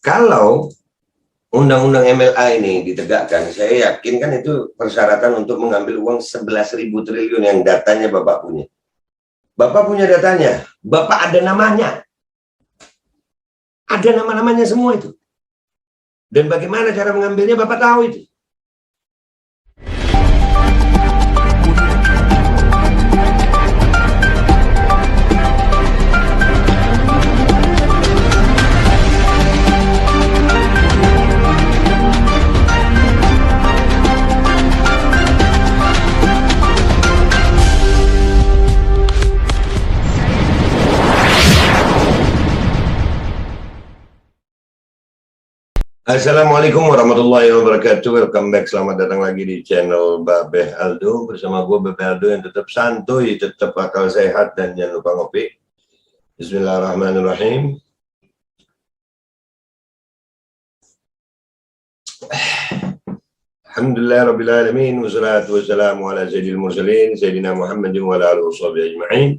Kalau undang-undang MLA ini ditegakkan, saya yakin kan itu persyaratan untuk mengambil uang 11.000 triliun yang datanya Bapak punya. Bapak punya datanya, Bapak ada namanya. Ada nama-namanya semua itu. Dan bagaimana cara mengambilnya Bapak tahu itu. Assalamualaikum warahmatullahi wabarakatuh. Welcome back, selamat datang lagi di channel Babeh Aldo. Bersama gue Babeh Aldo yang tetap santuy, tetap akal sehat, dan jangan lupa ngopi. Bismillahirrahmanirrahim. Alhamdulillah Rabbil Alamin. Wassalatu wassalamu ala sayyidil mursalin Sayyidina Muhammadin wa ala alihi washabihi ajma'in.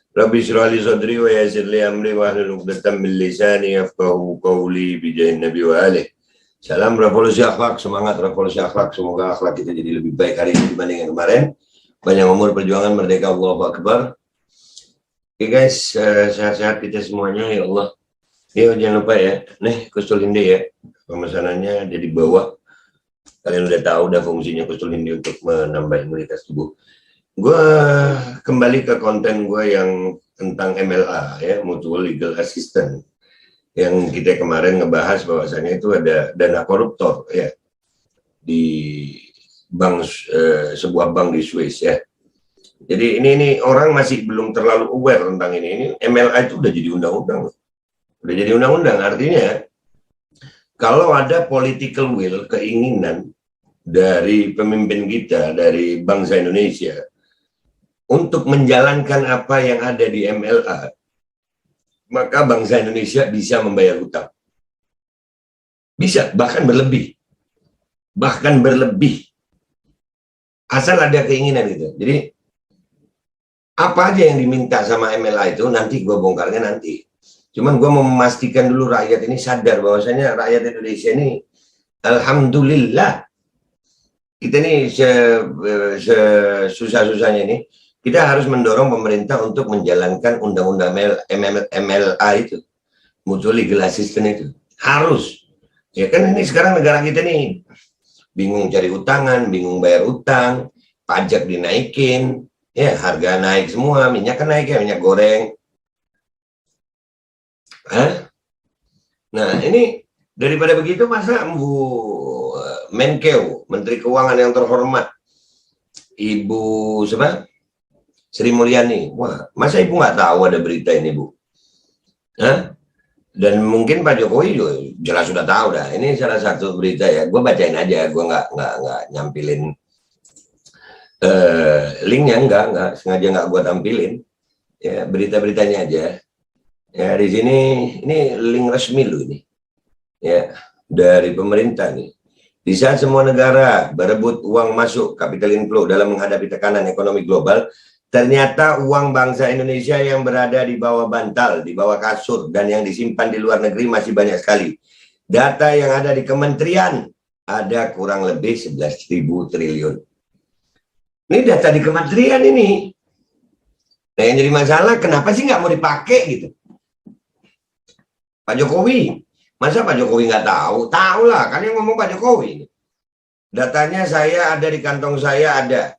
Rabbi shrah li sadri wa yassir li amri wa hlul 'uqdatam min lisani yafqahu qawli bi jahin nabi wa alihi. Salam revolusi akhlak, semangat revolusi akhlak. Semoga akhlak kita jadi lebih baik hari ini dibanding yang kemarin. Panjang umur, perjuangan, merdeka, Allahu Akbar. Oke guys, sehat-sehat kita semuanya ya Allah. Yuk jangan lupa ya, nih Kustul Hindi ya, pemesanannya ada di bawah. Kalian udah tahu udah fungsinya Kustul Hindi untuk menambah imunitas tubuh. Gue kembali ke konten gue yang tentang MLA ya, Mutual Legal Assistance, yang kita kemarin ngebahas bahwasannya itu ada dana koruptor ya di bank, sebuah bank di Swiss ya. Jadi ini orang masih belum terlalu aware tentang ini. Ini MLA itu udah jadi undang-undang, udah jadi undang-undang. Artinya kalau ada political will, keinginan dari pemimpin kita, dari bangsa Indonesia untuk menjalankan apa yang ada di MLA, maka bangsa Indonesia bisa membayar hutang. Bisa, bahkan berlebih. Bahkan berlebih. Asal ada keinginan itu. Jadi, apa aja yang diminta sama MLA itu, nanti gue bongkarnya nanti. Cuman gue mau memastikan dulu rakyat ini sadar bahwasanya rakyat Indonesia ini, alhamdulillah, kita ini susah-susahnya ini, kita harus mendorong pemerintah untuk menjalankan undang-undang MLA itu, Mutual Legal Assistance itu. Harus. Ya kan ini sekarang negara kita nih, bingung cari utangan, bingung bayar utang, pajak dinaikin, ya harga naik semua, minyak kan naik ya, minyak goreng. Hah? Nah ini daripada begitu masa Bu Menkeu, Menteri Keuangan yang terhormat, Ibu siapa? Sri Mulyani, wah, masa Ibu nggak tahu ada berita ini, Bu? Hah? Dan mungkin Pak Jokowi juga jelas sudah tahu dah. Ini salah satu berita ya. Gue bacain aja, gue nggak nyampilin linknya, nggak sengaja nggak gue tampilin. Ya berita-beritanya aja. Ya di sini ini link resmi loh ini. Ya dari pemerintah nih. Di saat semua negara berebut uang masuk capital inflow dalam menghadapi tekanan ekonomi global, ternyata uang bangsa Indonesia yang berada di bawah bantal, di bawah kasur, dan yang disimpan di luar negeri masih banyak sekali. Data yang ada di kementerian ada kurang lebih 11.000 triliun. Ini data di kementerian ini. Nah yang jadi masalah, kenapa sih nggak mau dipakai gitu? Pak Jokowi, masa Pak Jokowi nggak tahu? Tahu lah, kan yang ngomong Pak Jokowi. Datanya saya ada di kantong saya ada.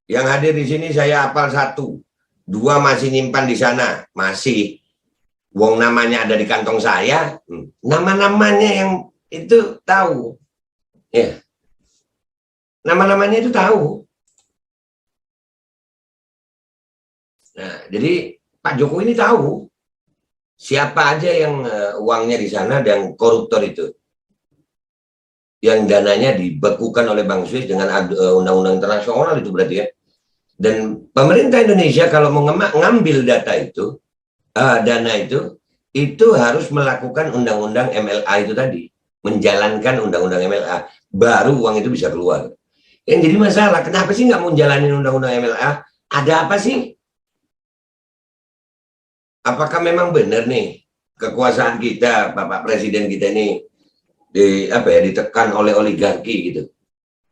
Yang hadir di sini saya hafal 1, 2 masih nyimpan di sana, masih. Wong namanya ada di kantong saya, nama-namanya yang itu tahu, ya. Nama-namanya itu tahu. Nah, jadi Pak Jokowi ini tahu siapa aja yang uangnya di sana dan koruptor itu, yang dananya dibekukan oleh Bank Swiss dengan undang-undang internasional itu berarti ya. Dan pemerintah Indonesia kalau mau ngambil data itu, dana itu harus melakukan undang-undang MLA itu tadi, menjalankan undang-undang MLA, baru uang itu bisa keluar. Yang jadi masalah, kenapa sih nggak mau jalanin undang-undang MLA? Ada apa sih? Apakah memang benar nih kekuasaan kita, Bapak Presiden kita ini ditekan oleh oligarki gitu,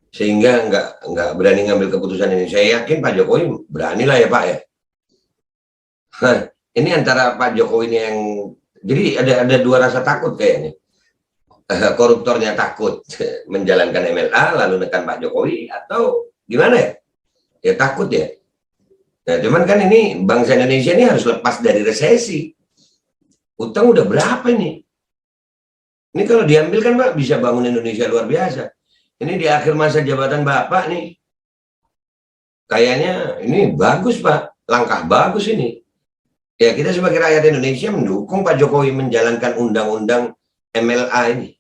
sehingga nggak berani ngambil keputusan ini. Saya yakin Pak Jokowi beranilah ya Pak ya. Nah, ini antara Pak Jokowi ini yang jadi ada dua rasa takut kayaknya. Koruptornya takut menjalankan MLA lalu nekan Pak Jokowi, atau gimana ya? Ya takut ya. Nah, cuman kan ini bangsa Indonesia ini harus lepas dari resesi. Utang udah berapa ini? Ini kalau diambil kan Pak bisa bangun Indonesia luar biasa. Ini di akhir masa jabatan Bapak nih. Kayaknya ini bagus Pak, langkah bagus ini. Ya kita sebagai rakyat Indonesia mendukung Pak Jokowi menjalankan undang-undang MLA ini.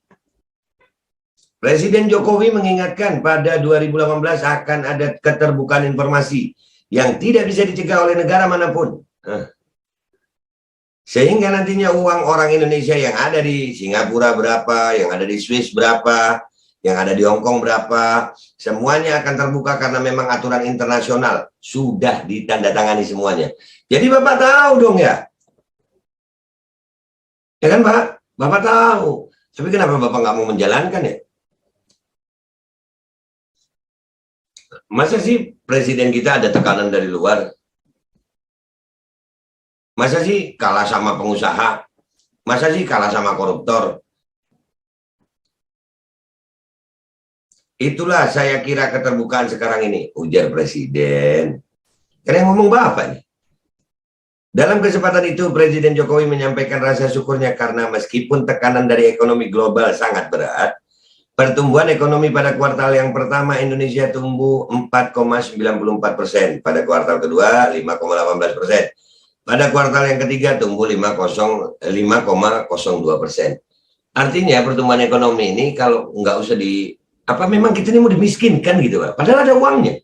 Presiden Jokowi mengingatkan pada 2018 akan ada keterbukaan informasi yang tidak bisa dicegah oleh negara manapun. Sehingga nantinya uang orang Indonesia yang ada di Singapura berapa, yang ada di Swiss berapa, yang ada di Hong Kong berapa, semuanya akan terbuka karena memang aturan internasional sudah ditandatangani semuanya. Jadi Bapak tahu dong ya. Ya kan Pak? Bapak tahu. Tapi kenapa Bapak nggak mau menjalankan ya? Masa sih presiden kita ada tekanan dari luar? Masa sih kalah sama pengusaha? Masa sih kalah sama koruptor? Itulah saya kira keterbukaan sekarang ini, ujar presiden. Karena yang ngomong Bapak nih. Dalam kesempatan itu, Presiden Jokowi menyampaikan rasa syukurnya karena meskipun tekanan dari ekonomi global sangat berat, pertumbuhan ekonomi pada kuartal yang pertama Indonesia tumbuh 4,94%, pada kuartal kedua 5,18%, pada kuartal yang ketiga tumbuh 5,02%. Artinya pertumbuhan ekonomi ini kalau nggak usah memang kita ini mau dimiskinkan gitu Pak? Padahal ada uangnya.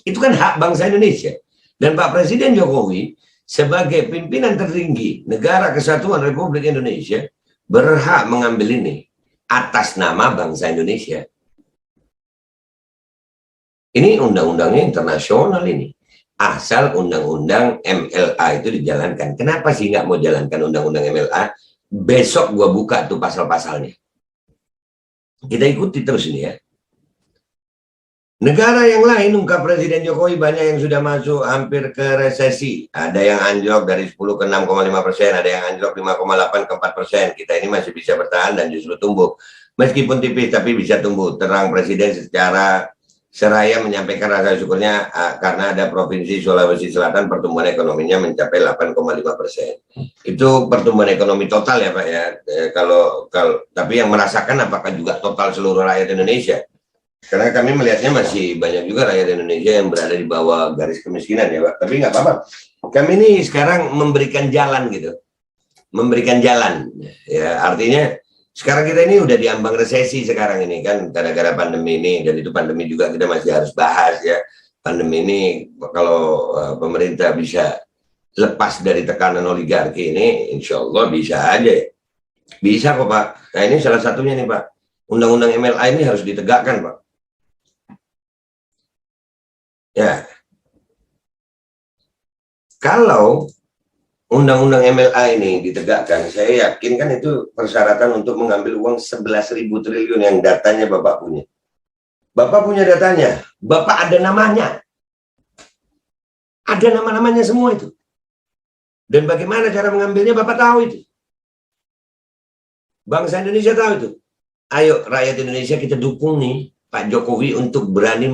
Itu kan hak bangsa Indonesia. Dan Pak Presiden Jokowi sebagai pimpinan tertinggi Negara Kesatuan Republik Indonesia berhak mengambil ini atas nama bangsa Indonesia. Ini undang-undangnya internasional ini. Asal undang-undang MLA itu dijalankan. Kenapa sih nggak mau jalankan undang-undang MLA? Besok gua buka tuh pasal-pasalnya. Kita ikuti terus ini ya. Negara yang lain, ungkap Presiden Jokowi, banyak yang sudah masuk hampir ke resesi. Ada yang anjlok dari 10 ke 6,5%, ada yang anjlok 5,8 ke 4%. Kita ini masih bisa bertahan dan justru tumbuh. Meskipun tipis, tapi bisa tumbuh. Terang Presiden secara seraya menyampaikan rasa syukurnya karena ada Provinsi Sulawesi Selatan pertumbuhan ekonominya mencapai 8,5%. Itu pertumbuhan ekonomi total ya Pak ya. Tapi yang merasakan apakah juga total seluruh rakyat Indonesia? Karena kami melihatnya masih banyak juga rakyat Indonesia yang berada di bawah garis kemiskinan ya Pak. Tapi nggak apa-apa. Kami ini sekarang memberikan jalan gitu. Memberikan jalan. Ya, artinya sekarang kita ini udah diambang resesi sekarang ini kan. Gara-gara pandemi ini. Dan itu pandemi juga kita masih harus bahas ya. Pandemi ini kalau pemerintah bisa lepas dari tekanan oligarki ini, insya Allah bisa aja. Bisa kok Pak. Nah ini salah satunya nih Pak. Undang-undang MLA ini harus ditegakkan Pak. Ya, kalau undang-undang MLA ini ditegakkan, saya yakin kan itu persyaratan untuk mengambil uang 11.000 triliun yang datanya Bapak punya. Bapak punya datanya, Bapak ada namanya. Ada nama-namanya semua itu. Dan bagaimana cara mengambilnya Bapak tahu itu. Bangsa Indonesia tahu itu. Ayo rakyat Indonesia kita dukung nih Pak Jokowi untuk berani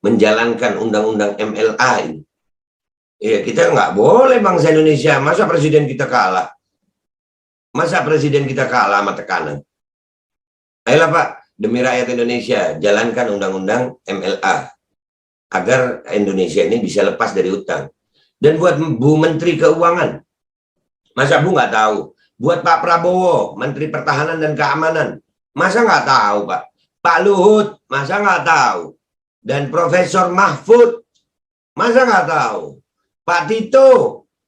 menjalankan undang-undang MLA ini. Ya, kita nggak boleh bangsa Indonesia. Masa presiden kita kalah? Masa presiden kita kalah sama tekanan? Ayolah Pak, demi rakyat Indonesia, jalankan undang-undang MLA. Agar Indonesia ini bisa lepas dari utang. Dan buat Bu Menteri Keuangan, masa Bu nggak tahu? Buat Pak Prabowo, Menteri Pertahanan dan Keamanan, masa nggak tahu Pak? Pak Luhut, masa nggak tahu? Dan Profesor Mahfud, masa nggak tahu? Pak Tito,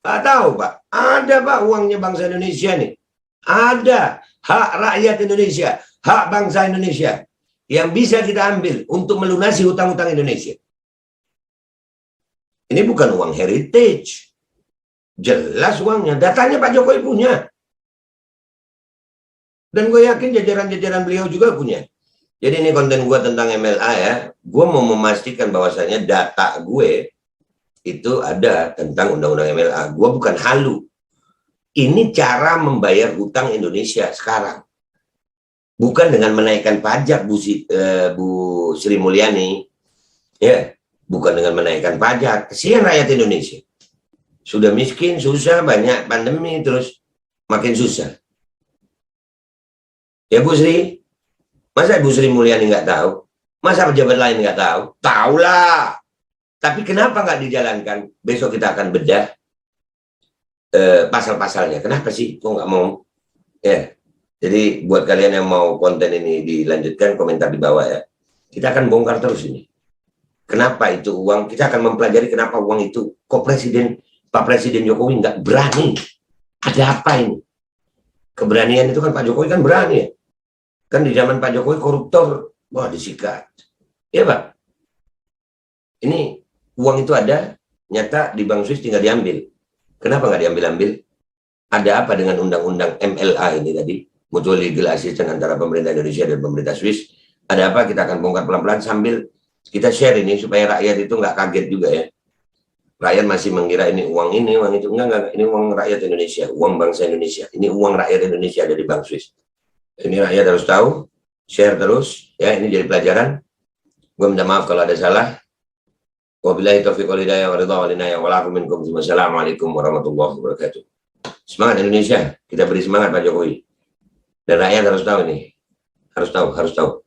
nggak tahu Pak? Ada Pak uangnya bangsa Indonesia nih. Ada hak rakyat Indonesia, hak bangsa Indonesia yang bisa kita ambil untuk melunasi hutang-hutang Indonesia. Ini bukan uang heritage. Jelas uangnya, datanya Pak Jokowi punya. Dan gue yakin jajaran-jajaran beliau juga punya. Jadi ini konten gue tentang MLA ya. Gue mau memastikan bahwasanya data gue itu ada tentang undang-undang MLA. Gue bukan halu. Ini cara membayar hutang Indonesia sekarang. Bukan dengan menaikkan pajak, Bu Sri Mulyani. Ya, bukan dengan menaikkan pajak. Kesian rakyat Indonesia. Sudah miskin, susah, banyak pandemi, terus makin susah. Ya Bu Sri, masa Bu Sri Mulyani nggak tahu? Masa pejabat lain nggak tahu? Tahu lah. Tapi kenapa nggak dijalankan? Besok kita akan bedah pasal-pasalnya. Kenapa sih? Kok nggak mau? Ya. Jadi buat kalian yang mau konten ini dilanjutkan, komentar di bawah ya. Kita akan bongkar terus ini. Kenapa itu uang? Kita akan mempelajari kenapa uang itu. Kok Pak Presiden Jokowi nggak berani? Ada apa ini? Keberanian itu kan Pak Jokowi kan berani ya. Kan di zaman Pak Jokowi koruptor, wah disikat. Ya Pak. Ini uang itu ada, nyata di Bank Swiss tinggal diambil. Kenapa nggak diambil-ambil? Ada apa dengan undang-undang MLA ini tadi? Mutual Legal Assistance antara pemerintah Indonesia dan pemerintah Swiss. Ada apa? Kita akan bongkar pelan-pelan sambil kita share ini supaya rakyat itu nggak kaget juga ya. Rakyat masih mengira ini uang itu. Enggak. Ini uang rakyat Indonesia, uang bangsa Indonesia. Ini uang rakyat Indonesia ada di Bank Swiss. Ini rakyat harus tahu, share terus, ya ini jadi pelajaran. Gue minta maaf kalau ada salah. Wabillahi taufiq wal hidayah wa ridha wal inayah wa lakum minkum. Wassalamualaikum warahmatullahi wabarakatuh. Semangat Indonesia, kita beri semangat Pak Jokowi. Dan rakyat harus tahu ini. Harus tahu.